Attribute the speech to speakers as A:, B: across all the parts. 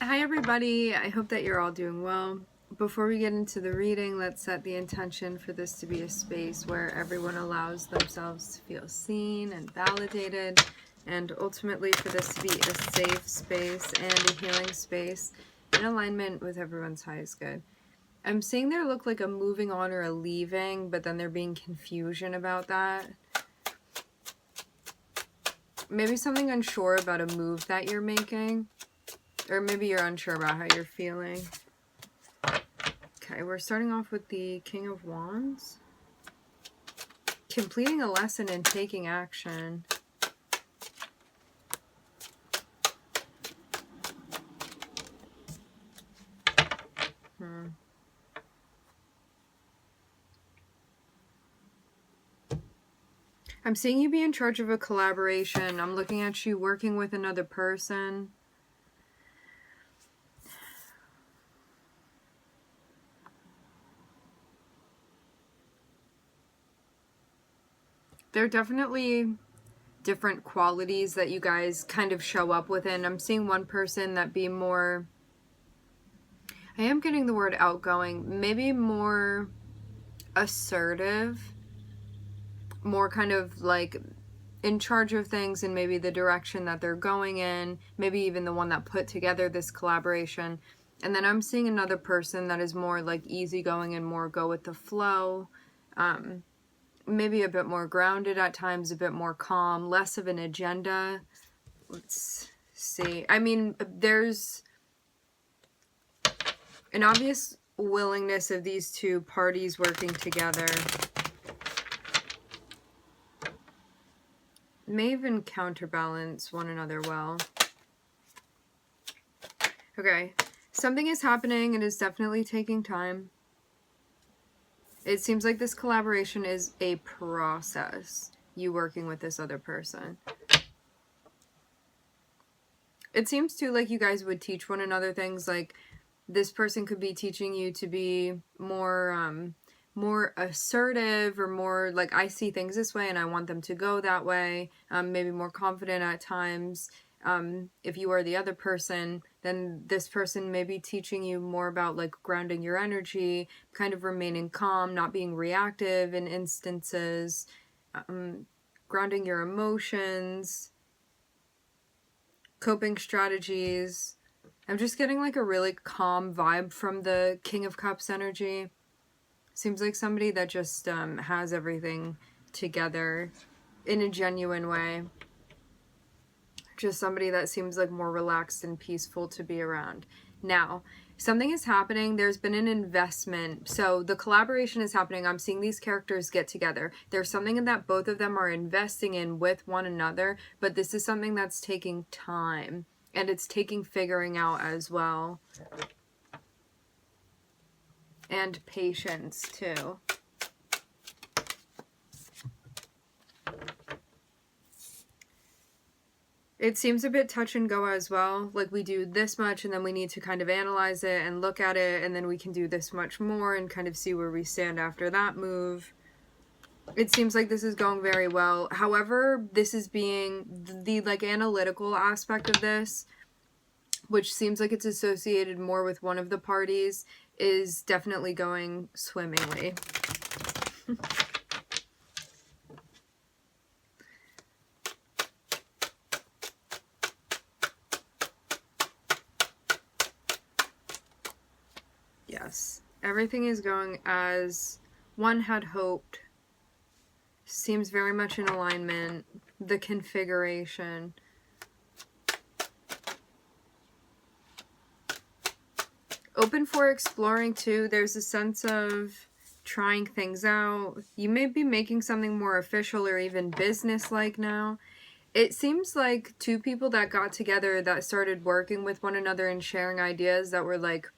A: Hi everybody, I hope that you're all doing well. Before we get into the reading, let's set the intention for this to be a space where everyone allows themselves to feel seen and validated, and ultimately for this to be a safe space and a healing space in alignment with everyone's highest good. I'm seeing there look like a moving on or a leaving, but then there being confusion about that. Maybe something unsure about a move that you're making. Or maybe you're unsure about how you're feeling. Okay, we're starting off with the King of Wands. Completing a lesson and taking action. I'm seeing you be in charge of a collaboration. I'm looking at you working with another person. There are definitely different qualities that you guys kind of show up within. I'm seeing one person that be more, I am getting the word outgoing, maybe more assertive, more kind of like in charge of things and maybe the direction that they're going in, maybe even the one that put together this collaboration. And then I'm seeing another person that is more like easygoing and more go with the flow, maybe a bit more grounded at times, a bit more calm, less of an agenda. Let's see. I mean, there's an obvious willingness of these two parties working together. May even counterbalance one another well. Okay, something is happening and is definitely taking time. It seems like this collaboration is a process, you working with this other person. It seems too like you guys would teach one another things, like this person could be teaching you to be more assertive, or more like, I see things this way and I want them to go that way. Maybe more confident at times. If you are the other person, then this person may be teaching you more about like grounding your energy, kind of remaining calm, not being reactive in instances, grounding your emotions, coping strategies. I'm just getting like a really calm vibe from the King of Cups energy. Seems like somebody that just has everything together in a genuine way. Just somebody that seems like more relaxed and peaceful to be around. Now, something is happening. There's been an investment. So the collaboration is happening. I'm seeing these characters get together. There's something that both of them are investing in with one another, but this is something that's taking time. And it's taking figuring out as well. And patience too. It seems a bit touch and go as well. Like we do this much and then we need to kind of analyze it and look at it, and then we can do this much more and kind of see where we stand after that move. It seems like this is going very well. However, this is being the like analytical aspect of this, which seems like it's associated more with one of the parties, is definitely going swimmingly. Yes, everything is going as one had hoped. Seems very much in alignment. The configuration. Open for exploring too. There's a sense of trying things out. You may be making something more official or even business-like now. It seems like two people that got together that started working with one another and sharing ideas that were like,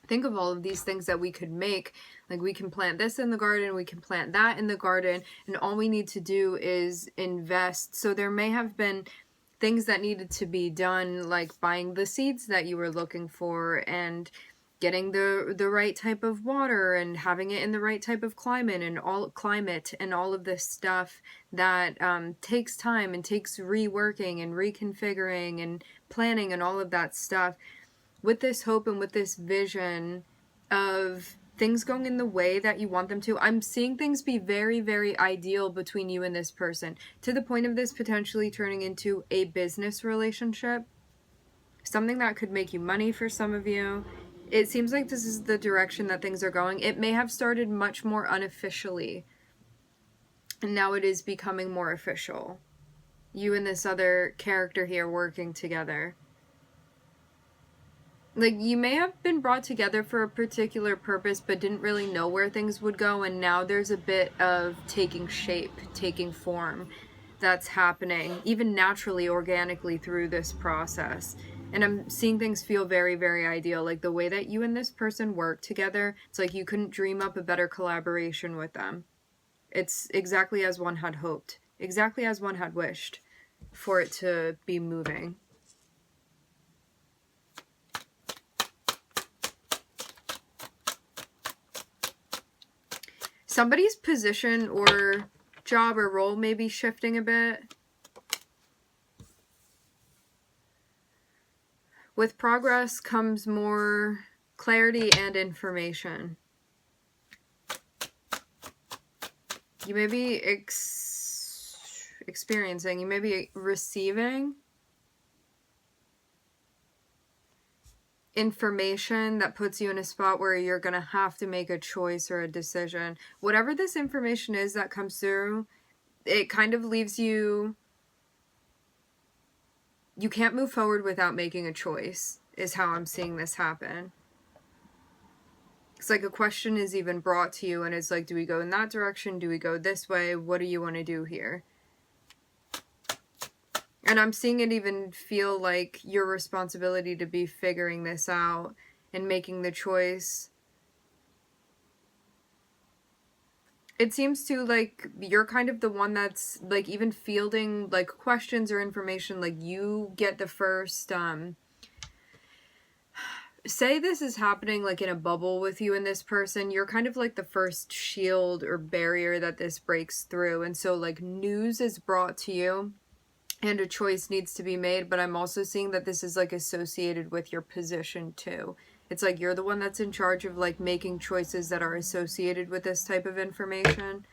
A: think of all of these things that we could make. Like we can plant this in the garden, we can plant that in the garden, and all we need to do is invest. So there may have been things that needed to be done, like buying the seeds that you were looking for and getting the right type of water and having it in the right type of climate and all of this stuff that takes time and takes reworking and reconfiguring and planning and all of that stuff. with this hope and with this vision of things going in the way that you want them to. I'm seeing things be very, very ideal between you and this person, to the point of this potentially turning into a business relationship, something that could make you money for some of you. It seems like this is the direction that things are going. It may have started much more unofficially, and now it is becoming more official. You and this other character here working together. Like, you may have been brought together for a particular purpose, but didn't really know where things would go, and now there's a bit of taking shape, taking form that's happening, even naturally, organically through this process. And I'm seeing things feel very, very ideal. Like, the way that you and this person work together, it's like you couldn't dream up a better collaboration with them. It's exactly as one had hoped, exactly as one had wished for it to be moving. Somebody's position or job or role may be shifting a bit. With progress comes more clarity and information. You may be experiencing, you may be receiving information that puts you in a spot where you're going to have to make a choice or a decision. Whatever this information is that comes through, it kind of leaves you... You can't move forward without making a choice, is how I'm seeing this happen. It's like a question is even brought to you, and it's like, do we go in that direction? Do we go this way? What do you want to do here? And I'm seeing it even feel like your responsibility to be figuring this out and making the choice. It seems to, like, you're kind of the one that's, like, even fielding, like, questions or information. Like, you get the first, say this is happening, like, in a bubble with you and this person. You're kind of, like, the first shield or barrier that this breaks through. And so, like, news is brought to you, and a choice needs to be made, but I'm also seeing that this is, like, associated with your position, too. It's like you're the one that's in charge of, like, making choices that are associated with this type of information.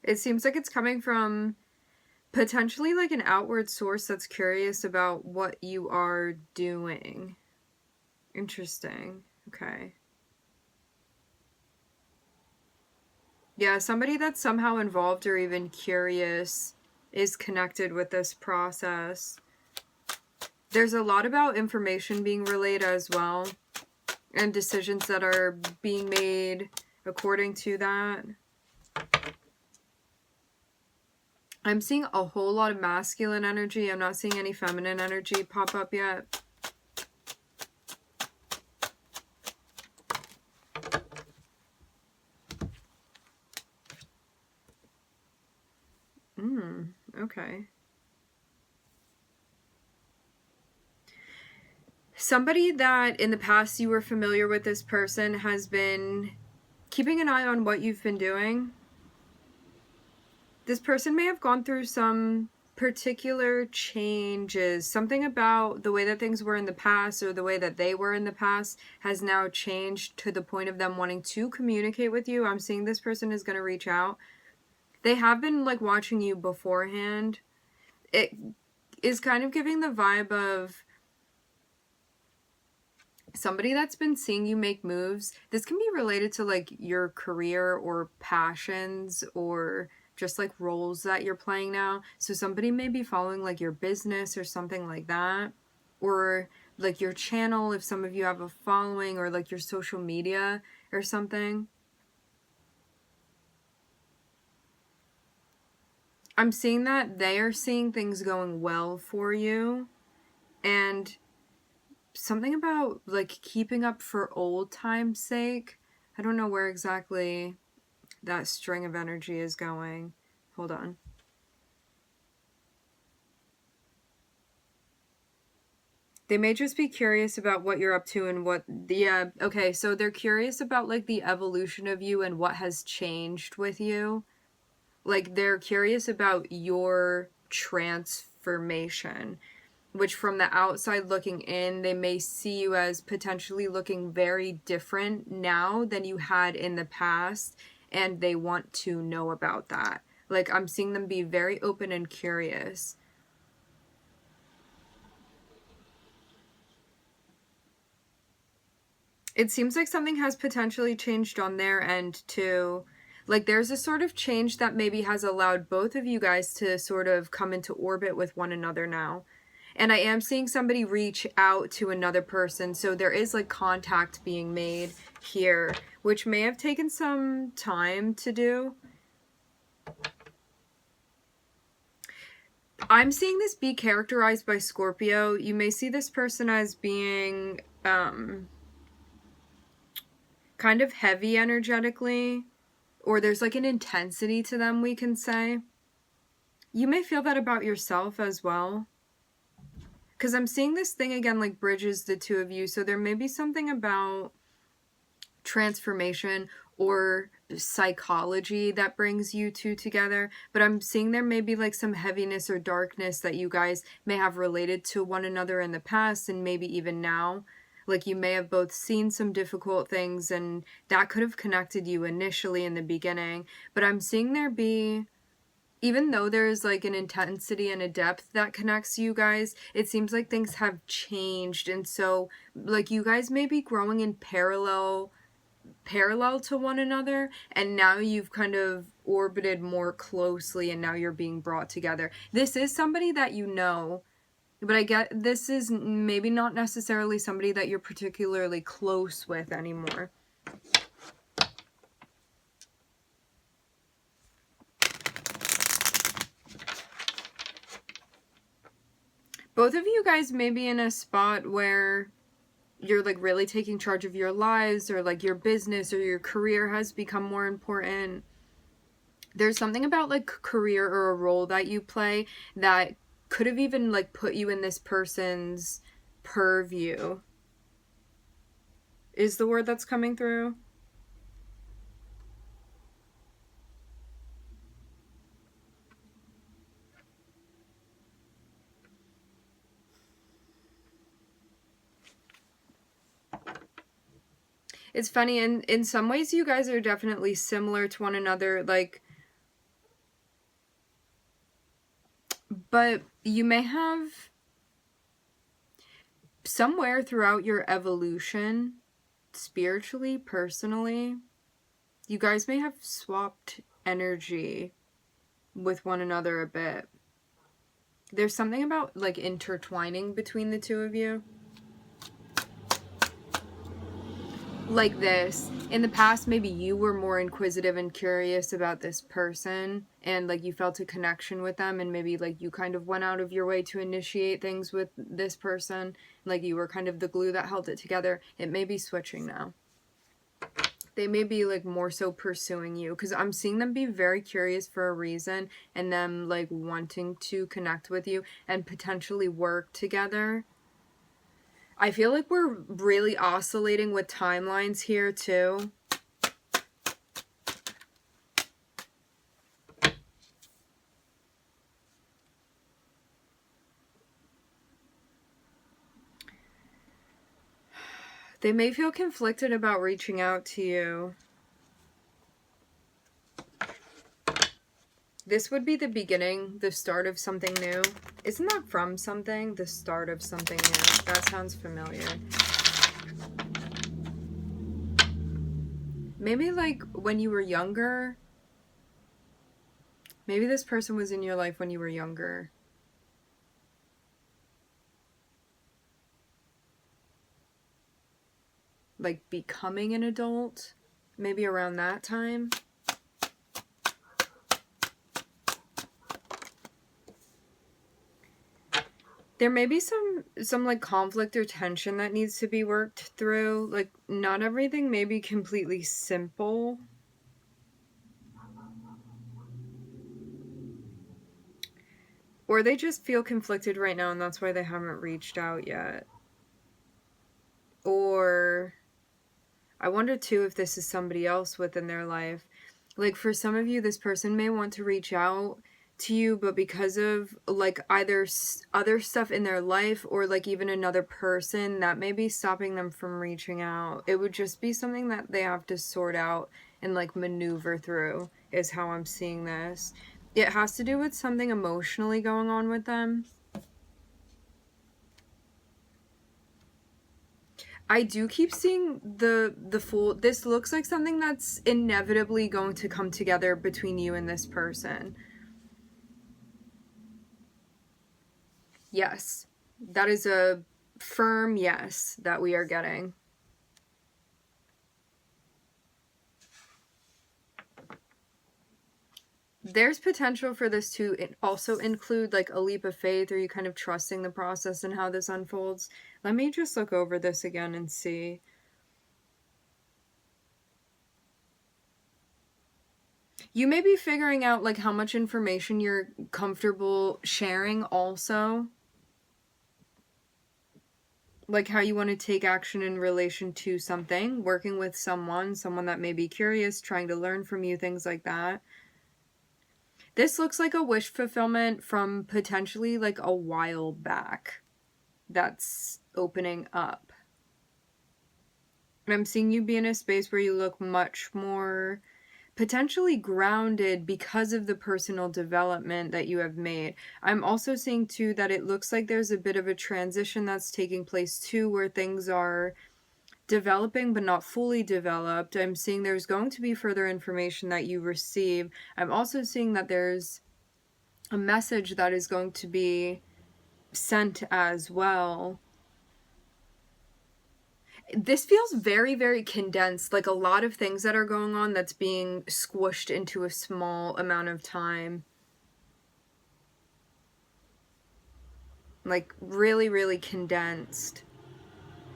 A: It seems like it's coming from potentially, like, an outward source that's curious about what you are doing. Interesting. Okay. Yeah, somebody that's somehow involved or even curious is connected with this process. There's a lot about information being relayed as well, and decisions that are being made according to that. I'm seeing a whole lot of masculine energy. I'm not seeing any feminine energy pop up yet. Okay. Somebody that in the past you were familiar with this person has been keeping an eye on what you've been doing. This person may have gone through some particular changes. Something about the way that things were in the past, or the way that they were in the past, has now changed to the point of them wanting to communicate with you. I'm seeing this person is going to reach out. They have been, like, watching you beforehand. It is kind of giving the vibe of somebody that's been seeing you make moves. This can be related to, like, your career or passions, or just, like, roles that you're playing now. So somebody may be following, like, your business or something like that, or, like, your channel if some of you have a following, or, like, your social media or something. I'm seeing that they are seeing things going well for you, and something about, like, keeping up for old time's sake. I don't know where exactly that string of energy is going. Hold on. They may just be curious about what you're up to and what, yeah, okay, so they're curious about, like, the evolution of you and what has changed with you. Like, they're curious about your transformation, which from the outside looking in, they may see you as potentially looking very different now than you had in the past, and they want to know about that. Like, I'm seeing them be very open and curious. It seems like something has potentially changed on their end too. Like, there's a sort of change that maybe has allowed both of you guys to sort of come into orbit with one another now. And I am seeing somebody reach out to another person, so there is like contact being made here, which may have taken some time to do. I'm seeing this be characterized by Scorpio. You may see this person as being kind of heavy energetically, or there's like an intensity to them, we can say. You may feel that about yourself as well. Because I'm seeing this thing again like bridges the two of you, so there may be something about transformation or psychology that brings you two together, but I'm seeing there may be like some heaviness or darkness that you guys may have related to one another in the past and maybe even now. Like, you may have both seen some difficult things and that could have connected you initially in the beginning, but I'm seeing there be, even though there's like an intensity and a depth that connects you guys, it seems like things have changed, and so like you guys may be growing in parallel to one another, and now you've kind of orbited more closely and now you're being brought together. This is somebody that you know, but I get this is maybe not necessarily somebody that you're particularly close with anymore. Both of you guys may be in a spot where you're like really taking charge of your lives, or like your business or your career has become more important. There's something about like career or a role that you play that could have even like put you in this person's purview, is the word that's coming through. It's funny, and in some ways you guys are definitely similar to one another, like, but you may have somewhere throughout your evolution, spiritually, personally, you guys may have swapped energy with one another a bit. There's something about like intertwining between the two of you. Like this, in the past, maybe you were more inquisitive and curious about this person, and like you felt a connection with them, and maybe like you kind of went out of your way to initiate things with this person, like you were kind of the glue that held it together. It may be switching now. They may be like more so pursuing you, because I'm seeing them be very curious for a reason, and them like wanting to connect with you and potentially work together. I feel like we're really oscillating with timelines here too. They may feel conflicted about reaching out to you. This would be the beginning, the start of something new. Isn't that from something? The start of something new. That sounds familiar. Maybe like when you were younger. Maybe this person was in your life when you were younger. Like becoming an adult. Maybe around that time. There may be some like conflict or tension that needs to be worked through. Like, not everything may be completely simple. Or they just feel conflicted right now, and that's why they haven't reached out yet. or I wonder too if this is somebody else within their life. Like for some of you, this person may want to reach out to you, but because of like either other stuff in their life or like even another person, that may be stopping them from reaching out. It would just be something that they have to sort out and like maneuver through, is how I'm seeing this. It has to do with something emotionally going on with them. I do keep seeing the Fool. This looks like something that's inevitably going to come together between you and this person. Yes. That is a firm yes that we are getting. There's potential for this to also include like a leap of faith, or you kind of trusting the process and how this unfolds. Let me just look over this again and see. You may be figuring out like how much information you're comfortable sharing also. Like how you want to take action in relation to something, working with someone that may be curious, trying to learn from you, things like that. This looks like a wish fulfillment from potentially like a while back that's opening up. And I'm seeing you be in a space where you look much more potentially grounded because of the personal development that you have made. I'm also seeing too that it looks like there's a bit of a transition that's taking place too, where things are developing but not fully developed. I'm seeing there's going to be further information that you receive. I'm also seeing that there's a message that is going to be sent as well. This feels very, very condensed, like a lot of things that are going on that's being squished into a small amount of time. Like really, really condensed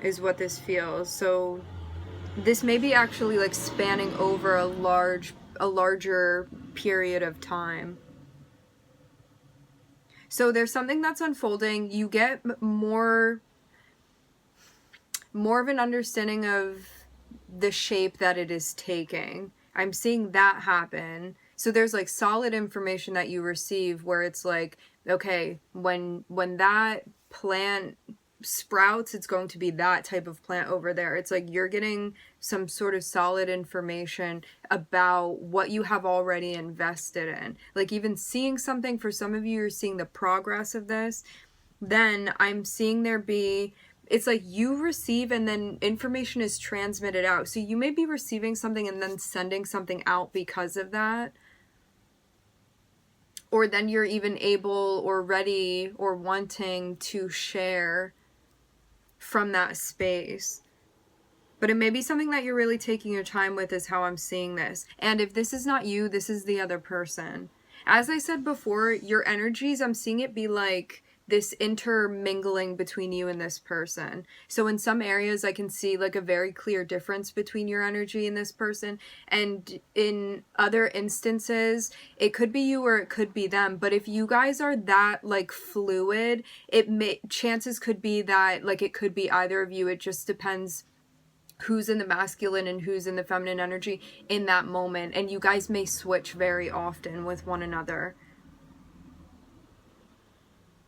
A: is what this feels. So this may be actually like spanning over a larger period of time. So there's something that's unfolding. You get more of an understanding of the shape that it is taking. I'm seeing that happen. So there's like solid information that you receive where it's like, okay, when that plant sprouts, it's going to be that type of plant over there. It's like you're getting some sort of solid information about what you have already invested in. Like even seeing something, for some of you, you're seeing the progress of this. Then I'm seeing there be, it's like you receive and then information is transmitted out. So you may be receiving something and then sending something out because of that. Or then you're even able or ready or wanting to share from that space. But it may be something that you're really taking your time with, is how I'm seeing this. And if this is not you, this is the other person. As I said before, your energies, I'm seeing it be like this intermingling between you and this person. So in some areas I can see like a very clear difference between your energy and this person, and in other instances it could be you or it could be them. But if you guys are that like fluid, chances could be that like it could be either of you. It just depends who's in the masculine and who's in the feminine energy in that moment, and you guys may switch very often with one another.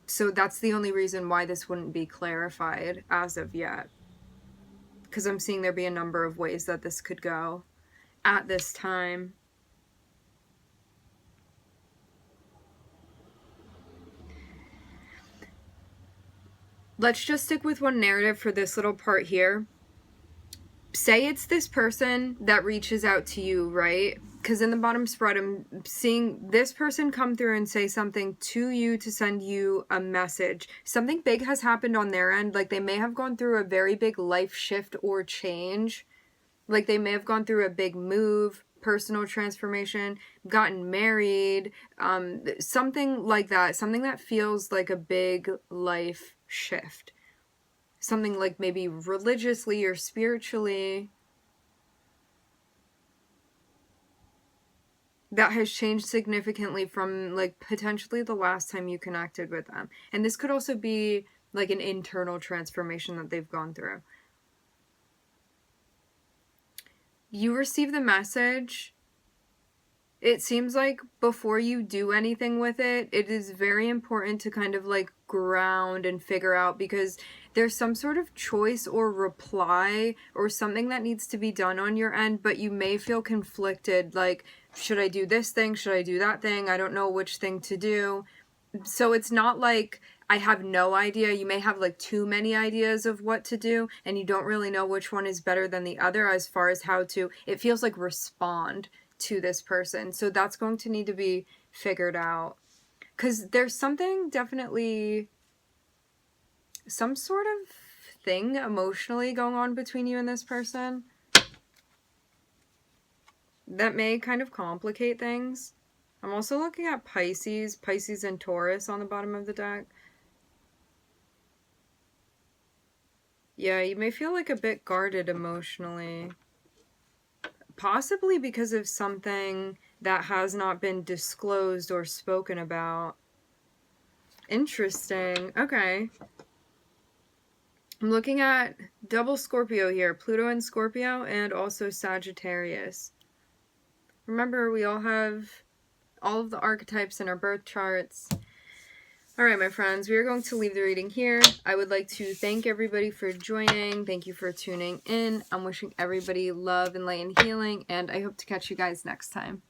A: So that's the only reason why this wouldn't be clarified as of yet. Because I'm seeing there be a number of ways that this could go at this time. Let's just stick with one narrative for this little part here. Say it's this person that reaches out to you, right? Because in the bottom spread, I'm seeing this person come through and say something to you to send you a message. Something big has happened on their end. Like they may have gone through a very big life shift or change. Like they may have gone through a big move, personal transformation, gotten married, something like that. Something that feels like a big life shift. Something like maybe religiously or spiritually that has changed significantly from like potentially the last time you connected with them. And this could also be like an internal transformation that they've gone through. you receive the message. It seems like before you do anything with it, it is very important to kind of like ground and figure out, because there's some sort of choice or reply or something that needs to be done on your end, but you may feel conflicted, like, should I do this thing? Should I do that thing? I don't know which thing to do. So it's not like I have no idea. You may have like too many ideas of what to do and you don't really know which one is better than the other as far as how to, it feels like, respond to this person. So that's going to need to be figured out, because there's something, definitely some sort of thing emotionally going on between you and this person that may kind of complicate things. I'm also looking at Pisces and Taurus on the bottom of the deck. Yeah, you may feel like a bit guarded emotionally. Possibly because of something that has not been disclosed or spoken about. Interesting. Okay. I'm looking at double Scorpio here. Pluto and Scorpio, and also Sagittarius. Remember, we all have all of the archetypes in our birth charts. Alright, my friends, we are going to leave the reading here. I would like to thank everybody for joining. Thank you for tuning in. I'm wishing everybody love and light and healing, and I hope to catch you guys next time.